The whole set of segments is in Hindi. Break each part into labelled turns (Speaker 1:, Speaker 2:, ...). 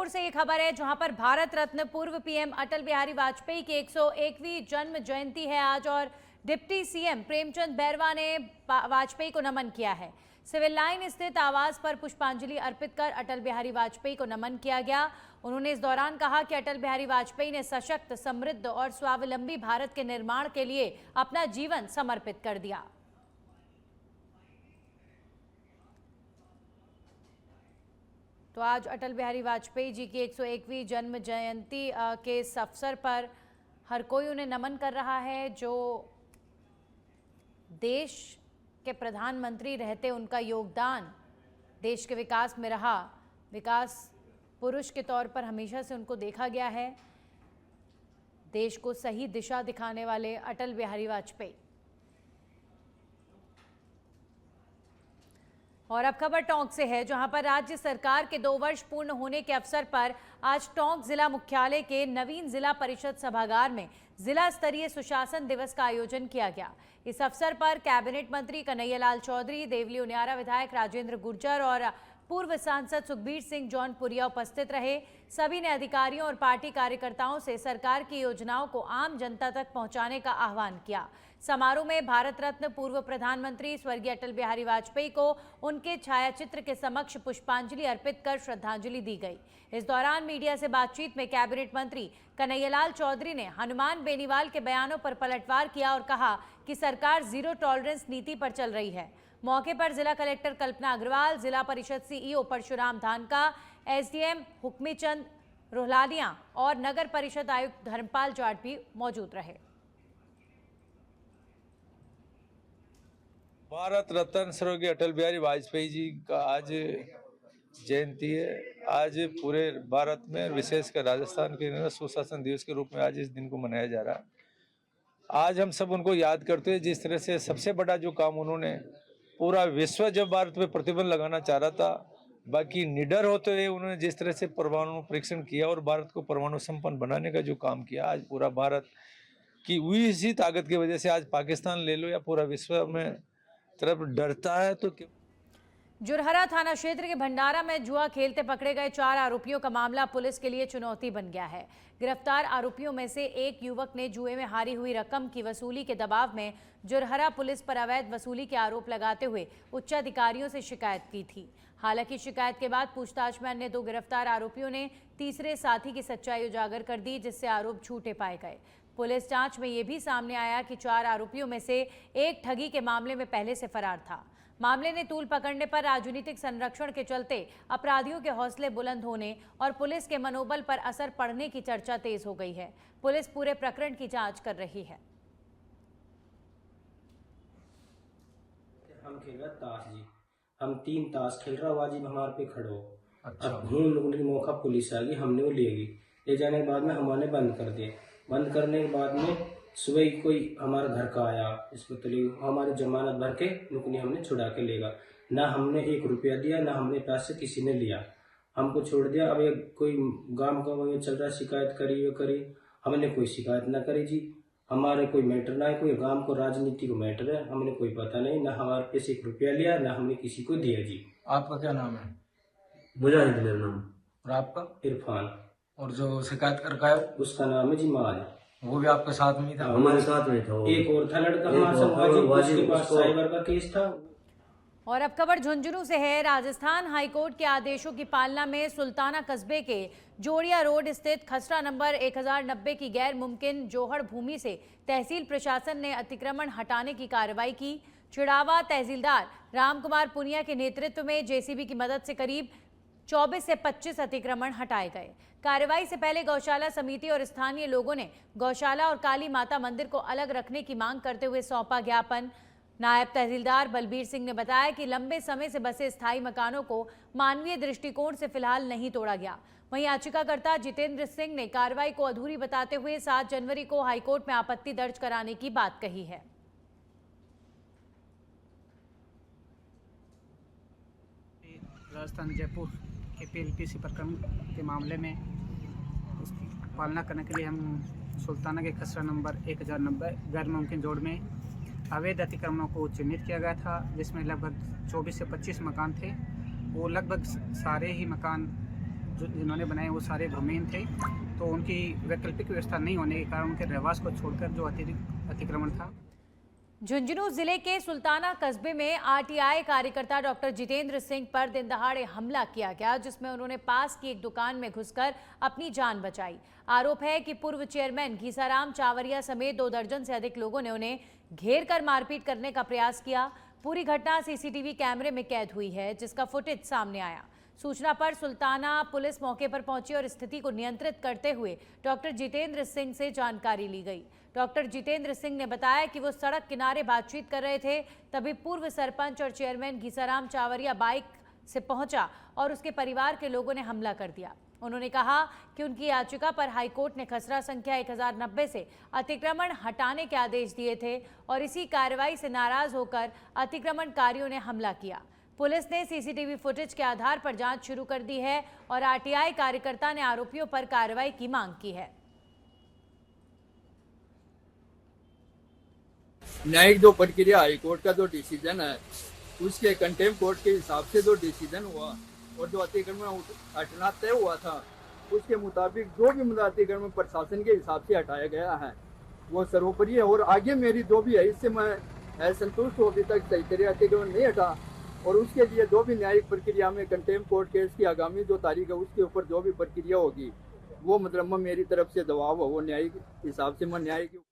Speaker 1: जयपुर से ये खबर है, जहां पर भारत रत्न पूर्व पीएम अटल बिहारी वाजपेयी की 101वीं जन्म जयंती है आज और डिप्टी सीएम प्रेमचंद बैरवा ने वाजपेयी को नमन किया है। सिविल लाइन स्थित आवास पर पुष्पांजलि अर्पित कर अटल बिहारी वाजपेयी को नमन किया गया। उन्होंने इस दौरान कहा कि अटल बिहारी वाजपेयी ने सशक्त, समृद्ध और स्वावलंबी भारत के निर्माण के लिए अपना जीवन समर्पित कर दिया। तो आज अटल बिहारी वाजपेयी जी की 101वीं जन्म जयंती के इस अवसर पर हर कोई उन्हें नमन कर रहा है। जो देश के प्रधानमंत्री रहते उनका योगदान देश के विकास में रहा, विकास पुरुष के तौर पर हमेशा से उनको देखा गया है। देश को सही दिशा दिखाने वाले अटल बिहारी वाजपेयी। और अब खबर टोंक से है, जहां पर राज्य सरकार के 2 वर्ष पूर्ण होने के अवसर पर आज टोंक जिला मुख्यालय के नवीन जिला परिषद सभागार में जिला स्तरीय सुशासन दिवस का आयोजन किया गया। इस अवसर पर कैबिनेट मंत्री कन्हैयालाल चौधरी, देवली उनियारा विधायक राजेंद्र गुर्जर और पूर्व सांसद सुखबीर सिंह जौनपुरिया उपस्थित रहे। सभी ने अधिकारियों और पार्टी कार्यकर्ताओं से सरकार की योजनाओं को आम जनता तक पहुंचाने का आह्वान किया। समारोह में भारत रत्न पूर्व प्रधानमंत्री स्वर्गीय अटल बिहारी वाजपेयी को उनके छायाचित्र के समक्ष पुष्पांजलि अर्पित कर श्रद्धांजलि दी गई। इस दौरान मीडिया से बातचीत में कैबिनेट मंत्री कन्हैयालाल चौधरी ने हनुमान बेनीवाल के बयानों पर पलटवार किया और कहा कि सरकार जीरो टॉलरेंस नीति पर चल रही है। मौके पर जिला कलेक्टर कल्पना अग्रवाल, जिला परिषद सीईओ परशुराम धानका, एसडीएम हुक्मीचंद रोहलानिया और नगर परिषद आयुक्त धर्मपाल जाट भी मौजूद रहे।
Speaker 2: भारत रत्न स्वर्गीय अटल बिहारी वाजपेयी जी का आज जयंती है। आज पूरे भारत में, विशेषकर राजस्थान के सुशासन दिवस के रूप में आज इस दिन को मनाया जा रहा है। आज हम सब उनको याद करते हैं, जिस तरह से सबसे बड़ा जो काम उन्होंने, पूरा विश्व जब भारत पे प्रतिबंध लगाना चाह रहा था, बाकी निडर होते हुए उन्होंने जिस तरह से परमाणु परीक्षण किया और भारत को परमाणु संपन्न बनाने का जो काम किया, आज पूरा भारत की हुई इसी ताकत की वजह से आज पाकिस्तान ले लो या पूरा विश्व में तरफ डरता है। तो
Speaker 1: जुरहरा थाना क्षेत्र के भंडारा में जुआ खेलते पकड़े गए 4 आरोपियों का मामला पुलिस के लिए चुनौती बन गया है। गिरफ्तार आरोपियों में से एक युवक ने जुए में हारी हुई रकम की वसूली के दबाव में जुरहरा पुलिस पर अवैध वसूली के आरोप लगाते हुए उच्चाधिकारियों से शिकायत की थी। हालांकि शिकायत के बाद पूछताछ में अन्य 2 गिरफ्तार आरोपियों ने तीसरे साथी की सच्चाई उजागर कर दी, जिससे आरोप झूठे पाए गए। पुलिस जांच में यह भी सामने आया कि 4 आरोपियों में से एक ठगी के मामले में पहले से फरार था। मामले ने तूल पकड़ने पर राजनीतिक संरक्षण के चलते अपराधियों के हौसले बुलंद होने और पुलिस के मनोबल पर असर पड़ने की चर्चा तेज हो गई है। पुलिस पूरे प्रकरण की जांच कर रही है।
Speaker 3: हम खेल रहा ताश जी, हम 3 ताश खेल रहा, वाजिब हमारे पे खड़ो।
Speaker 2: अच्छा।
Speaker 3: अब मौका पुलिस आ गई, हमने वो ले गई। ले जाने के बाद में हमारे बंद कर दिए। बंद करने के बाद में सुबह कोई हमारे घर का आया, इसमें तो हमारी जमानत भर के नुकनी हमने छुड़ा के लेगा। ना हमने 1 रुपया दिया, ना हमने पैसे किसी ने लिया, हमको छोड़ दिया। अब एक कोई गांव का वही चल रहा, शिकायत करी ये करी, हमने कोई शिकायत ना करी जी। हमारे कोई मैटर ना है, कोई गांव को राजनीति को मैटर है, हमने कोई पता नहीं, ना हमारे पैसे 1 रुपया लिया, ना हमने किसी को दिया जी।
Speaker 4: आपका क्या नाम है?
Speaker 3: मुजाहिद मेरा नाम।
Speaker 4: और आपका?
Speaker 3: इरफान।
Speaker 4: और जो शिकायत करता है उसका
Speaker 3: नाम है जी माल।
Speaker 4: वो भी आपके साथ में ही था?
Speaker 3: हमारे साथ में था। एक और था लड़का हमारे साथ, उसके पास साइबर का केस था।
Speaker 1: और अब खबर झुंझुनू से है। राजस्थान हाईकोर्ट के आदेशों की पालना में सुल्ताना कस्बे के जोड़िया रोड स्थित खसरा नंबर 1090 की गैर मुमकिन जोहड़ भूमि से तहसील प्रशासन ने अतिक्रमण हटाने की कार्रवाई की। चिड़ावा तहसीलदार रामकुमार पुनिया के नेतृत्व में जेसीबी की मदद से करीब 24 से 25 अतिक्रमण हटाए गए। कार्रवाई से पहले गौशाला समिति और स्थानीय लोगों ने गौशाला और काली माता मंदिर को अलग रखने की मांग करते हुए सौंपा ज्ञापन। नायब तहसीलदार बलबीर सिंह ने बताया कि लंबे समय से बसे स्थायी मकानों को मानवीय दृष्टिकोण से फिलहाल नहीं तोड़ा गया। वहीं याचिकाकर्ता जितेंद्र सिंह ने कार्रवाई को अधूरी बताते हुए 7 जनवरी को हाईकोर्ट में आपत्ति दर्ज कराने की बात कही है।
Speaker 5: राजस्थान जयपुर के पीएलपीसी प्रकरण के मामले में उसकी पालना करने के लिए हम सुल्ताना के खसरा नंबर 1090 गैर मुमकिन जोड़ में अवैध अतिक्रमणों को चिन्हित किया गया था, जिसमें लगभग 24 से 25 मकान थे। वो लगभग सारे ही मकान जो जिन्होंने बनाए वो सारे भूमिहीन थे, तो उनकी वैकल्पिक व्यवस्था नहीं होने के कारण उनके रहवास को छोड़कर जो अतिरिक्त अतिक्रमण था।
Speaker 1: झुंझुनू जिले के सुल्ताना कस्बे में आरटीआई कार्यकर्ता डॉक्टर जितेंद्र सिंह पर दिन दहाड़े हमला किया गया, जिसमें उन्होंने पास की एक दुकान में घुसकर अपनी जान बचाई। आरोप है कि पूर्व चेयरमैन घीसाराम चावरिया समेत 2 दर्जन से अधिक लोगों ने उन्हें घेर कर मारपीट करने का प्रयास किया। पूरी घटना सीसीटीवी कैमरे में कैद हुई है, जिसका फुटेज सामने आया। सूचना पर सुल्ताना पुलिस मौके पर पहुंची और स्थिति को नियंत्रित करते हुए डॉक्टर जितेंद्र सिंह से जानकारी ली गई। डॉक्टर जितेंद्र सिंह ने बताया कि वो सड़क किनारे बातचीत कर रहे थे, तभी पूर्व सरपंच और चेयरमैन घीसाराम चावरिया बाइक से पहुंचा और उसके परिवार के लोगों ने हमला कर दिया। उन्होंने कहा कि उनकी याचिका पर हाईकोर्ट ने खसरा संख्या 1090 से अतिक्रमण हटाने के आदेश दिए थे और इसी कार्रवाई से नाराज होकर अतिक्रमणकारियों ने हमला किया। पुलिस ने सीसीटीवी फुटेज के आधार पर जांच शुरू कर दी है और आरटीआई कार्यकर्ता ने आरोपियों पर कार्रवाई की मांग की है।
Speaker 6: न्यायिक जो प्रक्रिया हाईकोर्ट का जो डिसीजन है उसके कंटेम्प्ट कोर्ट के हिसाब से जो डिसीजन हुआ और जो अतिक्रमण हटना तय हुआ था उसके मुताबिक जो भी मतलब अतिक्रमण प्रशासन के हिसाब से हटाया गया है वो सर्वोपरि है। और आगे मेरी जो भी है इससे मैं संतुष्ट हूँ, अभी तक सही तरह अतिक्रमण नहीं हटा और उसके लिए जो भी न्यायिक प्रक्रिया में कंटेम्प्ट कोर्ट केस की आगामी जो तारीख है उसके ऊपर जो भी प्रक्रिया होगी वो मतलब मेरी तरफ से दबाव हो वो न्यायिक हिसाब से मैं न्यायिक।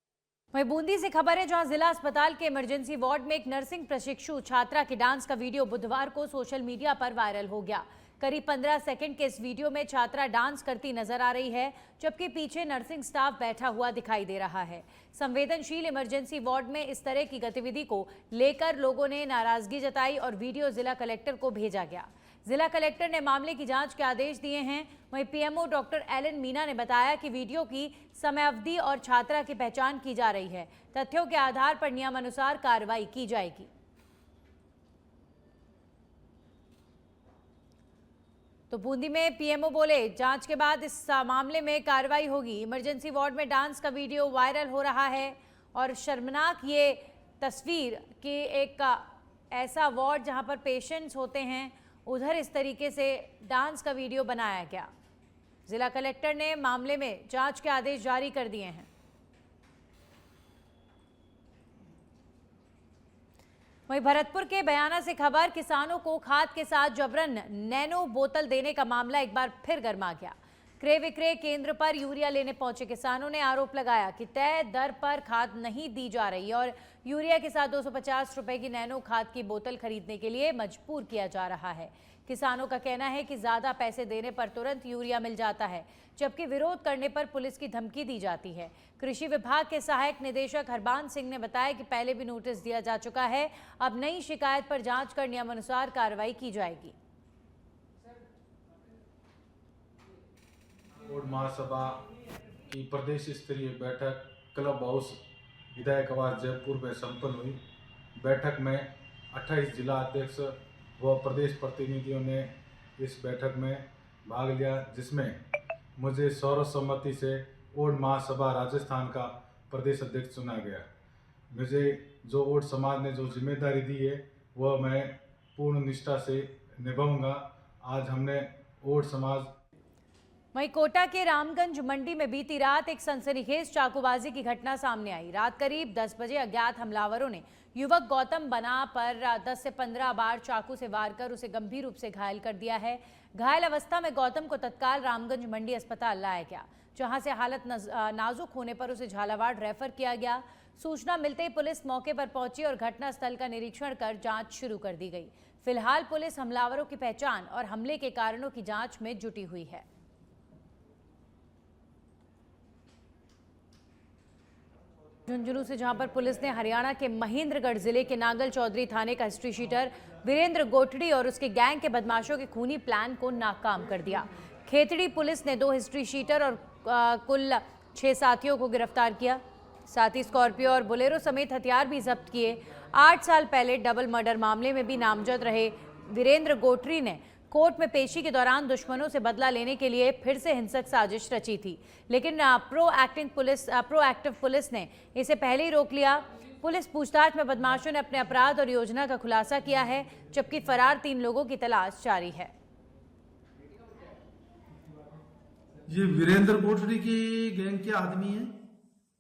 Speaker 1: वहीं बूंदी से खबर है, जहां जिला अस्पताल के इमरजेंसी वार्ड में एक नर्सिंग प्रशिक्षु छात्रा के डांस का वीडियो बुधवार को सोशल मीडिया पर वायरल हो गया। करीब 15 सेकंड के इस वीडियो में छात्रा डांस करती नजर आ रही है, जबकि पीछे नर्सिंग स्टाफ बैठा हुआ दिखाई दे रहा है। संवेदनशील इमरजेंसी वार्ड में इस तरह की गतिविधि को लेकर लोगों ने नाराजगी जताई और वीडियो जिला कलेक्टर को भेजा गया। जिला कलेक्टर ने मामले की जांच के आदेश दिए हैं। वहीं पीएमओ डॉक्टर एलन मीना ने बताया कि वीडियो की समयावधि और छात्रा की पहचान की जा रही है। तथ्यों के आधार पर नियमानुसार कार्रवाई की जाएगी। तो बूंदी में पीएमओ बोले, जांच के बाद इस मामले में कार्रवाई होगी। इमरजेंसी वार्ड में डांस का वीडियो वायरल हो रहा है और शर्मनाक ये तस्वीर कि एक ऐसा वार्ड जहां पर पेशेंट्स होते हैं उधर इस तरीके से डांस का वीडियो बनाया गया। जिला कलेक्टर ने मामले में जांच के आदेश जारी कर दिए हैं। वहीं भरतपुर के बयाना से खबर, किसानों को खाद के साथ जबरन नैनो बोतल देने का मामला एक बार फिर गर्मा गया। क्रय विक्रय केंद्र पर यूरिया लेने पहुंचे किसानों ने आरोप लगाया कि तय दर पर खाद नहीं दी जा रही और यूरिया के साथ 250 रुपए की नैनो खाद की बोतल खरीदने के लिए मजबूर किया जा रहा है। किसानों का कहना है कि ज्यादा पैसे देने पर तुरंत यूरिया मिल जाता है, जबकि विरोध करने पर पुलिस की धमकी दी जाती है। कृषि विभाग के सहायक निदेशक हरबान सिंह ने बताया कि पहले भी नोटिस दिया जा चुका है। अब नई शिकायत पर जांच कर नियमानुसार कार्रवाई की जाएगी।
Speaker 7: बोर्ड महासभा की प्रदेश स्तरीय बैठक क्लब हाउस विधायक आवास जयपुर में संपन्न हुई। बैठक में 28 जिला अध्यक्ष व प्रदेश प्रतिनिधियों ने इस बैठक में भाग लिया, जिसमें मुझे सर्वसम्मति से ओड महासभा राजस्थान का प्रदेश अध्यक्ष चुना गया। मुझे जो ओड समाज ने जो जिम्मेदारी दी है वह मैं पूर्ण निष्ठा से निभाऊंगा। आज हमने ओड समाज।
Speaker 1: वहीं कोटा के रामगंज मंडी में बीती रात एक सनसनीखेज चाकूबाजी की घटना सामने आई। रात करीब 10 बजे अज्ञात हमलावरों ने युवक गौतम बना पर 10 से 15 बार चाकू से वार कर उसे गंभीर रूप से घायल कर दिया है। घायल अवस्था में गौतम को तत्काल रामगंज मंडी अस्पताल लाया गया, जहां से हालत नाजुक होने पर उसे झालावाड़ रेफर किया गया। सूचना मिलते ही पुलिस मौके पर पहुंची और घटनास्थल का निरीक्षण कर जांच शुरू कर दी गई। फिलहाल पुलिस हमलावरों की पहचान और हमले के कारणों की जांच में जुटी हुई है। झुंझुनू से जहां पर पुलिस ने हरियाणा के महेंद्रगढ़ जिले के नागल चौधरी थाने का हिस्ट्री शीटर वीरेंद्र गोठड़ी और उसके गैंग के बदमाशों के खूनी प्लान को नाकाम कर दिया। खेतड़ी पुलिस ने 2 हिस्ट्री शीटर और कुल 6 साथियों को गिरफ्तार किया। साथ ही स्कॉर्पियो और बोलेरो समेत हथियार भी जब्त किए। 8 साल पहले डबल मर्डर मामले में भी नामजद रहे वीरेंद्र गोठड़ी ने कोर्ट में पेशी के दौरान दुश्मनों से बदला लेने के लिए फिर से हिंसक साजिश रची थी, लेकिन प्रोएक्टिव पुलिस ने इसे पहले ही रोक लिया। पुलिस पूछताछ में बदमाशों ने अपने अपराध और योजना का खुलासा किया है, जबकि फरार 3 लोगों की तलाश जारी है।
Speaker 8: ये वीरेंद्र कोटड़ी की गैंग के आदमी हैं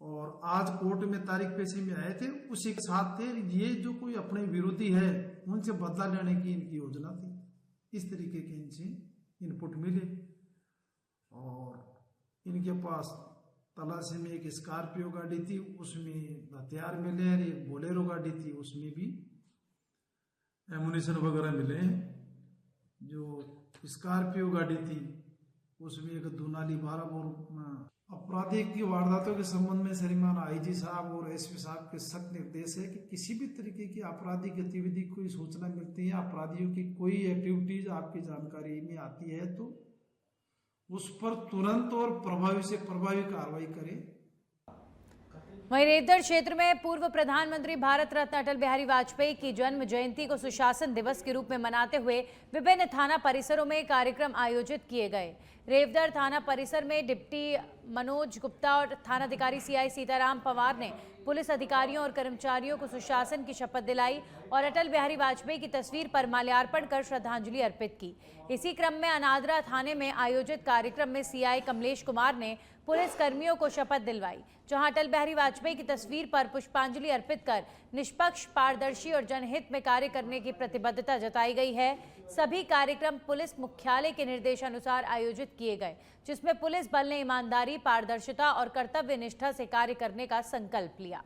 Speaker 8: और आज कोर्ट में तारीख पेशी में आए थे, उसी के साथ थे। ये जो कोई अपने विरोधी है उनसे बदला लेने की इनकी योजना थी। इस तरीके के इनसे इनपुट मिले और इनके पास तलाशी में एक स्कॉर्पियो गाड़ी थी, उसमें हथियार मिले और एक बोलेरो गाड़ी थी, उसमें भी एमुनिशन वगैरह मिले हैं। जो स्कॉर्पियो गाड़ी थी उसमें एक दुनाली 12 बोर। आपराधिक की वारदातों के संबंध में श्रीमान आईजी साहब और एसपी साहब के सख्त निर्देश है कि किसी भी तरीके की आपराधिक गतिविधि कोई सूचना मिलती है, अपराधियों की कोई एक्टिविटीज आपकी जानकारी में आती है तो उस पर तुरंत और प्रभावी से प्रभावी कार्रवाई करें।
Speaker 1: वहीं रेवदर क्षेत्र में पूर्व प्रधानमंत्री भारत रत्न अटल बिहारी वाजपेयी की जन्म जयंती को सुशासन दिवस के रूप में मनाते हुए विभिन्न थाना परिसरों में कार्यक्रम आयोजित किए गए। रेवदर थाना परिसर में डिप्टी मनोज गुप्ता और थानाधिकारी सीआई सीताराम पवार ने पुलिस अधिकारियों और कर्मचारियों को सुशासन की शपथ दिलाई और अटल बिहारी वाजपेयी की तस्वीर पर माल्यार्पण कर श्रद्धांजलि अर्पित की। इसी क्रम में अनादरा थाने में आयोजित कार्यक्रम में सीआई कमलेश कुमार ने पुलिस कर्मियों को शपथ दिलवाई, जहां अटल बिहारी वाजपेयी की तस्वीर पर पुष्पांजलि अर्पित कर निष्पक्ष, पारदर्शी और जनहित में कार्य करने की प्रतिबद्धता जताई गई है। सभी कार्यक्रम पुलिस मुख्यालय के निर्देशानुसार आयोजित किए गए, जिसमें पुलिस बल ने ईमानदारी, पारदर्शिता और कर्तव्य निष्ठा से कार्य करने का संकल्प लिया।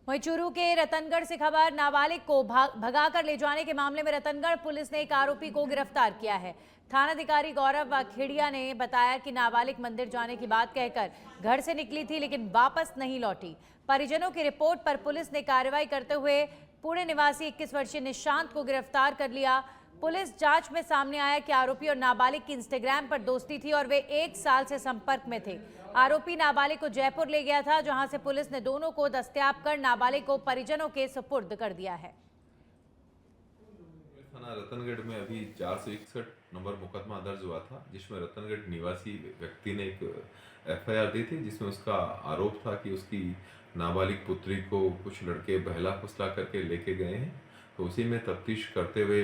Speaker 1: वहीं चूरू के रतनगढ़ से खबर, नाबालिग को भगाकर ले जाने के मामले में रतनगढ़ पुलिस ने एक आरोपी को गिरफ्तार किया है। थानाधिकारी गौरव वाखेड़िया ने बताया कि नाबालिग मंदिर जाने की बात कहकर घर से निकली थी, लेकिन वापस नहीं लौटी। परिजनों की रिपोर्ट पर पुलिस ने कार्रवाई करते हुए पुणे निवासी 21 वर्षीय निशांत को गिरफ्तार कर लिया। पुलिस जांच में सामने आया कि आरोपी और नाबालिग की इंस्टाग्राम पर दोस्ती थी और वे 1 साल से संपर्क में थे। आरोपी नाबालिग को जयपुर ले गया था, जहां से पुलिस ने दोनों को दस्तयाब कर नाबालिग को परिजनों के सुपुर्द कर दिया है।
Speaker 9: थाना रतनगढ़ में अभी 461 नंबर मुकदमा दर्ज हुआ था, जिसमें रतनगढ़ निवासी व्यक्ति ने एक एफआईआर दी थी, जिसमें उसका आरोप था कि उसकी नाबालिग पुत्री को कुछ लड़के बहला फुसला करके लेके गए हैं। तो उसी में तफ्तीश करते हुए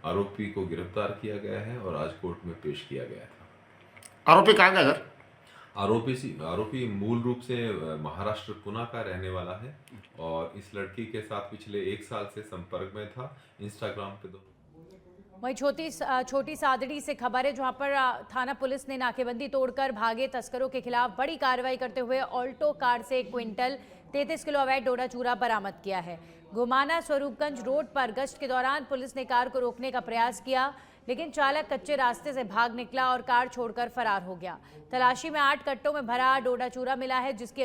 Speaker 9: आरोपी को गिरफ्तार किया गया है और आज कोर्ट में पेश किया गया था।
Speaker 10: आरोपी कहाँ का घर?
Speaker 9: आरोपी मूल रूप से महाराष्ट्र पुणे का रहने वाला है और इस लड़की के साथ पिछले 1 साल से संपर्क में था इंस्टाग्राम पे।
Speaker 1: वहीं छोटी सादड़ी से खबर है, जहां पर थाना पुलिस ने नाकेबंदी तोड़कर भागे तस्करों के खिलाफ बड़ी कार्रवाई करते हुए ऑल्टो कार से 1 क्विंटल 33 किलो अवैध डोडा चूरा बरामद किया है। घुमाना स्वरूपगंज रोड पर गश्त के दौरान पुलिस ने कार को रोकने का प्रयास किया, लेकिन चालक कच्चे रास्ते से भाग निकला और कार छोड़कर फरार हो गया। तलाशी में 8 कट्टों में भरा डोडा चूरा मिला है, जिसकी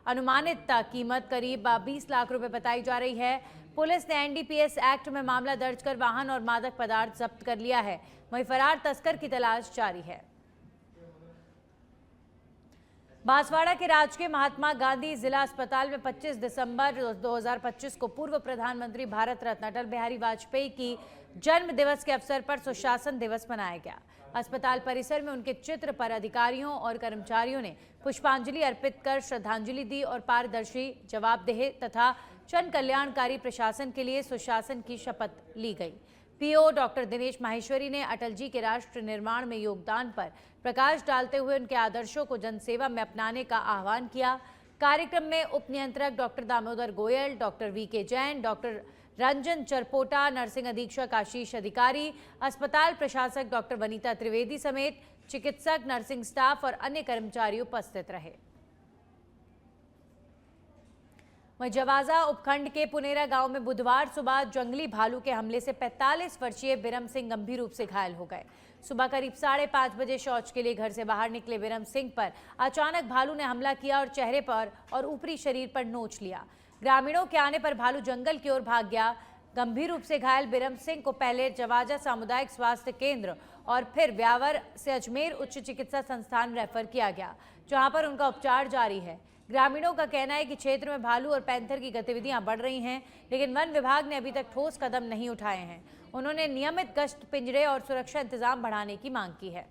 Speaker 1: अनुमानित कीमत करीब 20 लाख रुपए बताई जा रही है। पुलिस ने एनडीपीएस एक्ट में मामला दर्ज कर वाहन और मादक पदार्थ जब्त कर लिया है। वहीं फरार तस्कर की तलाश जारी है। बांसवाड़ा के राजकीय महात्मा गांधी जिला अस्पताल में 25 दिसंबर 2025 को पूर्व प्रधानमंत्री भारत रत्न अटल बिहारी वाजपेयी की जन्म दिवस के अवसर पर सुशासन दिवस मनाया गया। अस्पताल परिसर में उनके चित्र पर अधिकारियों और कर्मचारियों ने पुष्पांजलि अर्पित कर श्रद्धांजलि दी और पारदर्शी, जवाबदेह तथा जन कल्याणकारी प्रशासन के लिए सुशासन की शपथ ली गई। पीओ डॉक्टर दिनेश माहेश्वरी ने अटल जी के राष्ट्र निर्माण में योगदान पर प्रकाश डालते हुए उनके आदर्शों को जनसेवा में अपनाने का आह्वान किया। कार्यक्रम में उप नियंत्रक doctor Damodar Goyal, doctor V K Jain, doctor Ranjan Charpota, nursing अधीक्षक आशीष अधिकारी, अस्पताल प्रशासक डॉक्टर वनीता त्रिवेदी समेत चिकित्सक, नर्सिंग स्टाफ और अन्य कर्मचारी उपस्थित रहे। वहीं जवाजा उपखंड के पुनेरा गांव में बुधवार सुबह जंगली भालू के हमले से 45 वर्षीय बिरम सिंह गंभीर रूप से घायल हो गए। सुबह करीब 5:30 बजे शौच के लिए घर से बाहर निकले बिरम सिंह पर अचानक भालू ने हमला किया और चेहरे पर और ऊपरी शरीर पर नोच लिया। ग्रामीणों के आने पर भालू जंगल की ओर भाग गया। गंभीर रूप से घायल बिरम सिंह को पहले जवाजा सामुदायिक स्वास्थ्य केंद्र और फिर ब्यावर से अजमेर उच्च चिकित्सा संस्थान रेफर किया गया, जहां पर उनका उपचार जारी है। ग्रामीणों का कहना है कि क्षेत्र में भालू और पैंथर की गतिविधियां बढ़ रही हैं, लेकिन वन विभाग ने अभी तक ठोस कदम नहीं उठाए हैं। उन्होंने नियमित गश्त, पिंजरे और सुरक्षा इंतजाम बढ़ाने की मांग की है।